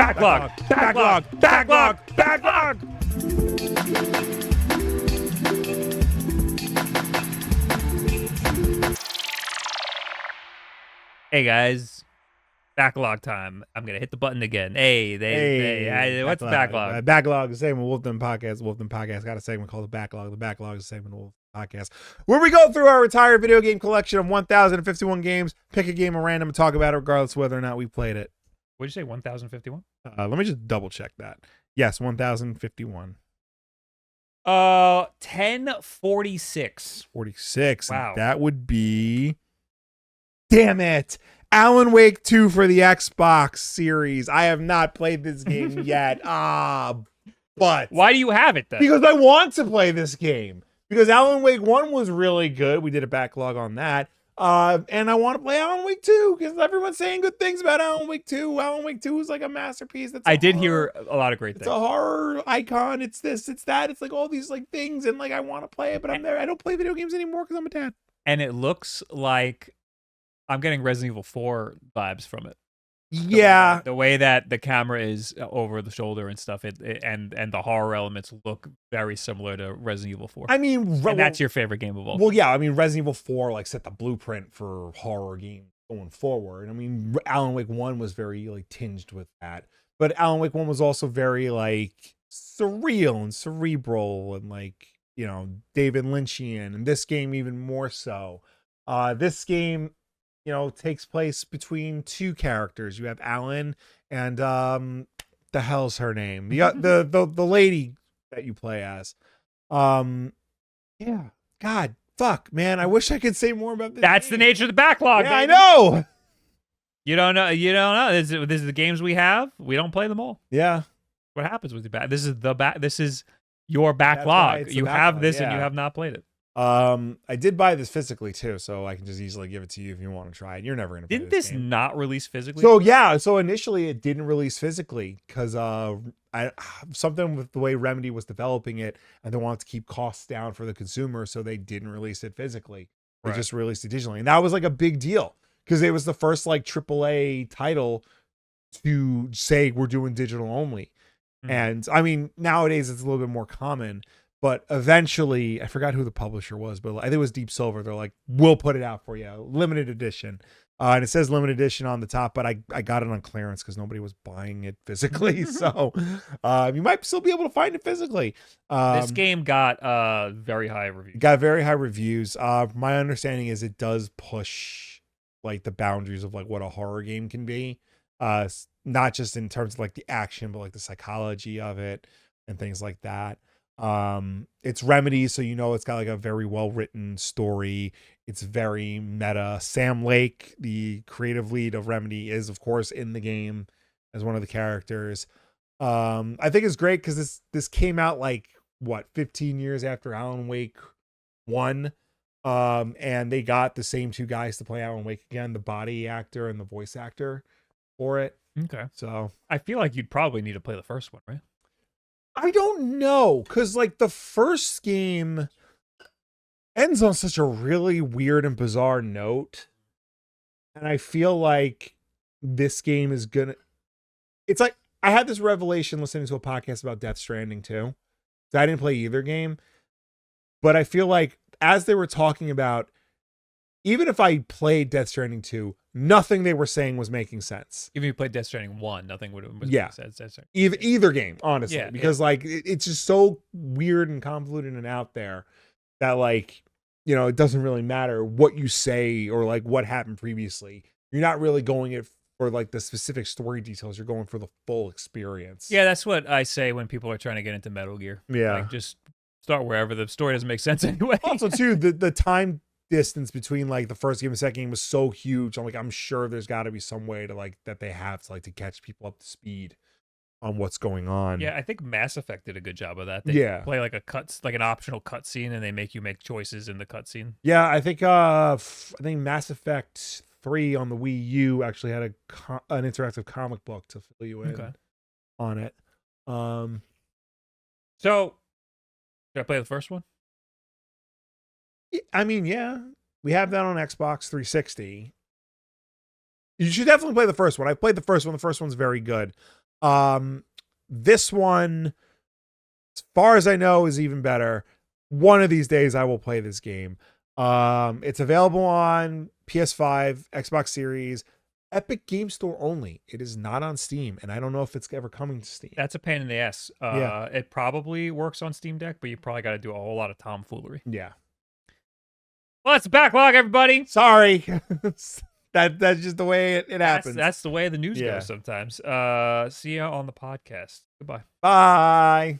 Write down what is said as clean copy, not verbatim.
Backlog. Backlog. Backlog. Backlog. Hey guys, backlog time. I'm gonna hit the button again. What's the backlog? Backlog is the segment Wulff Den podcast. Wulff Den podcast got a segment called the Backlog. The Backlog is a segment Wulff Den podcast where we go through our retired video game collection of 1,051 games, pick a game at random, and talk about it regardless of whether or not we played it. What did you say? 1,051? Let me just double check that. Yes, 1,051. 1046. 46. Wow. That would be. Damn it. Alan Wake 2 for the Xbox series. I have not played this game yet. But Why do you have it then? because I want to play this game. Because Alan Wake 1 was really good. We did a backlog on that. And I want to play Alan Wake 2 because everyone's saying good things about Alan Wake 2. Alan Wake 2 is like a masterpiece. I did hear a lot of great things. It's a horror icon. It's this, it's that. It's like all these like things. And like I want to play it, but I'm there. I don't play video games anymore because I'm a dad. And it looks like I'm getting Resident Evil 4 vibes from it. Yeah. The way that the camera is over the shoulder and stuff, and the horror elements look very similar to Resident Evil 4. I mean, and that's your favorite game of all. Well, yeah. I mean, Resident Evil 4 like set the blueprint for horror games going forward. I mean, Alan Wake 1 was very like tinged with that, but Alan Wake 1 was also very like surreal and cerebral and like, you know, David Lynchian, and this game even more so. This game, you know, takes place between two characters. You have Alan and the hell's her name? The lady that you play as. Yeah. God, fuck, man. I wish I could say more about this. That's game. the nature of the backlog. Yeah, baby. I know. You don't know. You don't know. This is the games we have. We don't play them all. Yeah. What happens with your back? This is your That's backlog. why it's the You have backlog, this yeah. and you have not played it. I did buy this physically too, so I can just easily give it to you if you want to try it. You're never gonna play Didn't this this game. not release physically? So yeah, so initially it didn't release physically because something with the way Remedy was developing it, and they wanted to keep costs down for the consumer, so they didn't release it physically. They Right. just released it digitally, and that was like a big deal because it was the first like AAA title to say we're doing digital only. Mhm. And I mean, nowadays it's a little bit more common. But eventually, I forgot who the publisher was, but I think it was Deep Silver. They're like, we'll put it out for you, limited edition. And it says limited edition on the top, but I got it on clearance because nobody was buying it physically. So you might still be able to find it physically. This game got very high reviews. Got very high reviews. My understanding is it does push like the boundaries of like what a horror game can be. Not just in terms of like the action, but like the psychology of it and things like that. It's Remedy, so you know it's got like a very well written story. It's very meta. Sam Lake, the creative lead of Remedy, is of course in the game as one of the characters. I think it's great because this came out like what 15 years after Alan Wake 1. And they got the same two guys to play Alan Wake again, the body actor and the voice actor for it. Okay. So I feel like you'd probably need to play the first one, right? I don't know, because like the first game ends on such a really weird and bizarre note. And I feel like this game is gonna, it's like I had this revelation listening to a podcast about Death Stranding too. So I didn't play either game. But I feel like as they were talking about, even if I played Death Stranding 2, nothing they were saying was making sense. Even if you played Death Stranding 1, nothing would have Yeah. said Death Stranding. Either game, honestly, Yeah, because like it's just so weird and convoluted and out there that like, you know, it doesn't really matter what you say or like what happened previously. You're not really going it for like the specific story details. You're going for the full experience. Yeah, that's what I say when people are trying to get into Metal Gear. Yeah. Like, just start wherever. The story doesn't make sense anyway. Also, too, the time distance between like the first game and second game was so huge. I'm sure there's got to be some way to like that they have to like to catch people up to speed on what's going on. Yeah, I think Mass Effect did a good job of that. They Yeah. play like an optional cutscene, and they make you make choices in the cutscene. Yeah, I think Mass Effect 3 on the Wii U actually had an interactive comic book to fill you in on it. So, should I play the first one? I mean, yeah, we have that on Xbox 360. You should definitely play the first one. I played the first one. The first one's very good. This one, as far as I know, is even better. One of these days I will play this game. It's available on PS5, Xbox Series, Epic Game Store only. It is not on Steam, and I don't know if it's ever coming to Steam. That's a pain in the ass. Yeah. It probably works on Steam Deck, but you probably got to do a whole lot of tomfoolery. Yeah. Well, that's the backlog, everybody. Sorry. That's just the way it happens. That's the way the news goes sometimes. See you on the podcast. Goodbye. Bye.